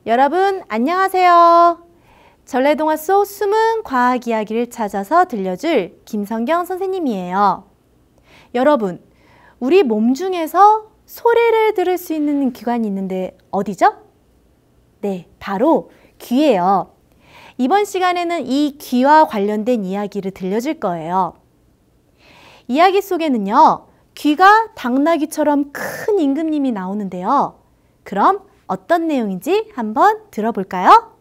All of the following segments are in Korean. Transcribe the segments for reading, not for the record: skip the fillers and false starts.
여러분 안녕하세요. 전래동화 속 숨은 과학 이야기를 찾아서 들려줄 김성경 선생님이에요. 여러분, 우리 몸 중에서 소리를 들을 수 있는 기관이 있는데 어디죠? 네, 바로 귀예요. 이번 시간에는 이 귀와 관련된 이야기를 들려줄 거예요. 이야기 속에는요, 귀가 당나귀처럼 큰 임금님이 나오는데요. 그럼 어떤 내용인지 한번 들어볼까요?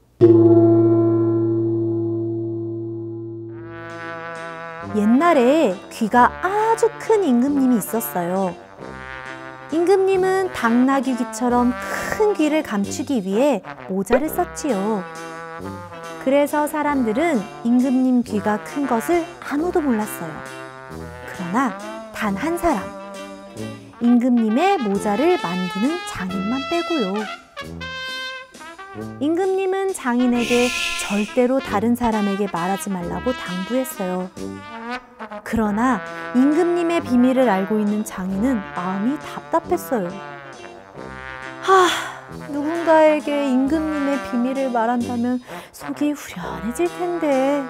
옛날에 귀가 아주 큰 임금님이 있었어요. 임금님은 당나귀 귀처럼 큰 귀를 감추기 위해 모자를 썼지요. 그래서 사람들은 임금님 귀가 큰 것을 아무도 몰랐어요. 그러나 단 한 사람, 임금님의 모자를 만드는 장인만 빼고요. 임금님은 장인에게 절대로 다른 사람에게 말하지 말라고 당부했어요. 그러나 임금님의 비밀을 알고 있는 장인은 마음이 답답했어요. 누군가에게 임금님의 비밀을 말한다면 속이 후련해질 텐데.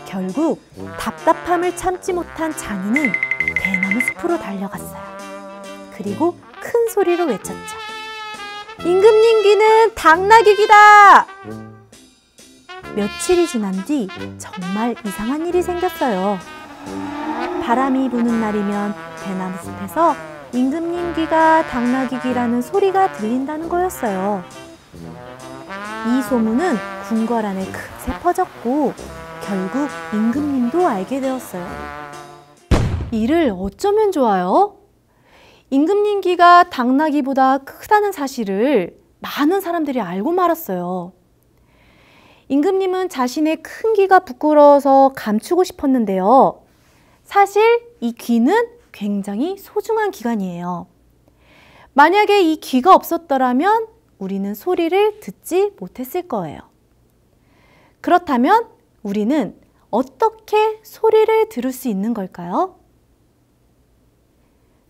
결국 답답함을 참지 못한 장인은 대나무 숲으로 달려갔어요. 그리고 큰 소리로 외쳤죠. 임금님 귀는 당나귀 귀다! 며칠이 지난 뒤 정말 이상한 일이 생겼어요. 바람이 부는 날이면 대나무 숲에서 임금님 귀가 당나귀 귀라는 소리가 들린다는 거였어요. 이 소문은 궁궐 안에 크게 퍼졌고 결국 임금님도 알게 되었어요. 이를 어쩌면 좋아요? 임금님 귀가 당나귀보다 크다는 사실을 많은 사람들이 알고 말았어요. 임금님은 자신의 큰 귀가 부끄러워서 감추고 싶었는데요. 사실 이 귀는 굉장히 소중한 기관이에요. 만약에 이 귀가 없었더라면 우리는 소리를 듣지 못했을 거예요. 그렇다면 우리는 어떻게 소리를 들을 수 있는 걸까요?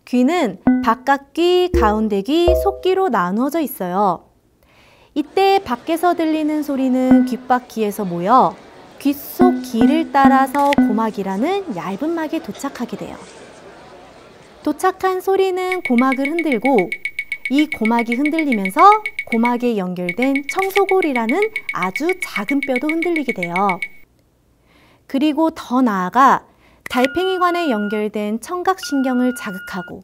귀는 바깥귀, 가운데귀, 속귀로 나누어져 있어요. 이때 밖에서 들리는 소리는 귓바퀴에서 모여 귀 속 귀를 따라서 고막이라는 얇은 막에 도착하게 돼요. 도착한 소리는 고막을 흔들고 이 고막이 흔들리면서 고막에 연결된 청소골이라는 아주 작은 뼈도 흔들리게 돼요. 그리고 더 나아가 달팽이관에 연결된 청각신경을 자극하고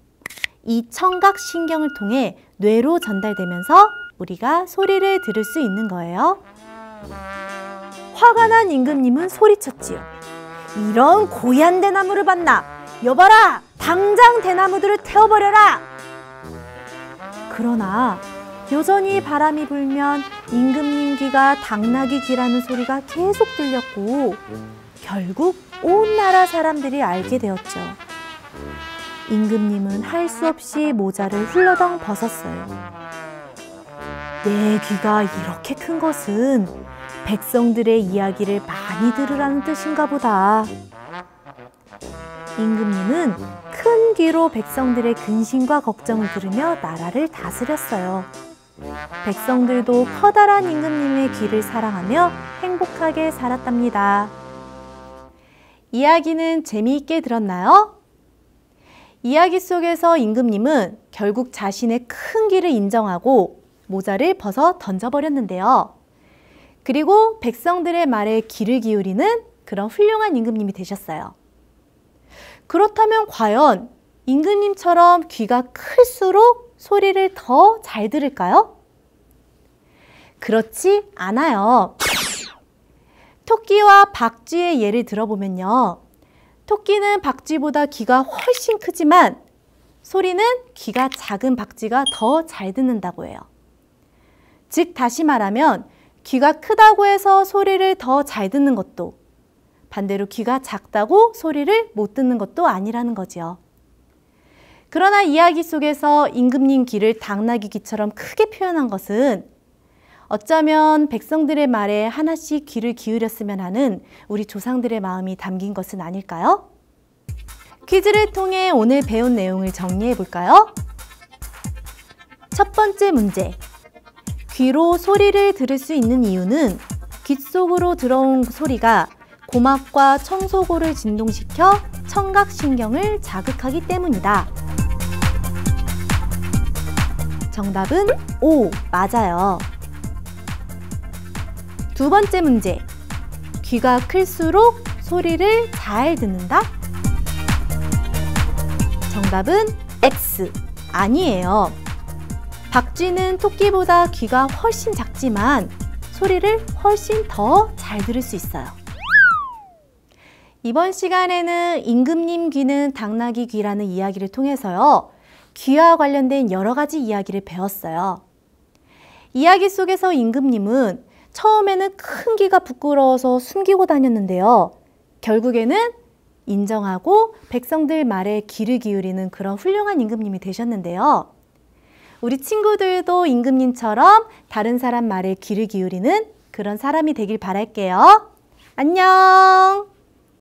이 청각신경을 통해 뇌로 전달되면서 우리가 소리를 들을 수 있는 거예요. 화가 난 임금님은 소리쳤지요. 이런 고얀 대나무를 봤나? 여봐라! 당장 대나무들을 태워버려라! 그러나 여전히 바람이 불면 임금님 귀가 당나귀 귀라는 소리가 계속 들렸고 결국 온 나라 사람들이 알게 되었죠. 임금님은 할 수 없이 모자를 훌러덩 벗었어요. 내 귀가 이렇게 큰 것은 백성들의 이야기를 많이 들으라는 뜻인가 보다. 임금님은 큰 귀로 백성들의 근심과 걱정을 들으며 나라를 다스렸어요. 백성들도 커다란 임금님의 귀를 사랑하며 행복하게 살았답니다. 이야기는 재미있게 들었나요? 이야기 속에서 임금님은 결국 자신의 큰 귀를 인정하고 모자를 벗어 던져버렸는데요. 그리고 백성들의 말에 귀를 기울이는 그런 훌륭한 임금님이 되셨어요. 그렇다면 과연 임금님처럼 귀가 클수록 소리를 더 잘 들을까요? 그렇지 않아요. 토끼와 박쥐의 예를 들어보면요. 토끼는 박쥐보다 귀가 훨씬 크지만 소리는 귀가 작은 박쥐가 더 잘 듣는다고 해요. 즉 다시 말하면 귀가 크다고 해서 소리를 더 잘 듣는 것도 반대로 귀가 작다고 소리를 못 듣는 것도 아니라는 거죠. 그러나 이야기 속에서 임금님 귀를 당나귀 귀처럼 크게 표현한 것은 어쩌면 백성들의 말에 하나씩 귀를 기울였으면 하는 우리 조상들의 마음이 담긴 것은 아닐까요? 퀴즈를 통해 오늘 배운 내용을 정리해 볼까요? 첫 번째 문제. 귀로 소리를 들을 수 있는 이유는 귀 속으로 들어온 소리가 고막과 청소골을 진동시켜 청각신경을 자극하기 때문이다. 정답은 O, 맞아요. 두 번째 문제. 귀가 클수록 소리를 잘 듣는다? 정답은 X, 아니에요. 박쥐는 토끼보다 귀가 훨씬 작지만 소리를 훨씬 더 잘 들을 수 있어요. 이번 시간에는 임금님 귀는 당나귀 귀라는 이야기를 통해서요, 귀와 관련된 여러 가지 이야기를 배웠어요. 이야기 속에서 임금님은 처음에는 큰 귀가 부끄러워서 숨기고 다녔는데요. 결국에는 인정하고 백성들 말에 귀를 기울이는 그런 훌륭한 임금님이 되셨는데요. 우리 친구들도 임금님처럼 다른 사람 말에 귀를 기울이는 그런 사람이 되길 바랄게요. 안녕!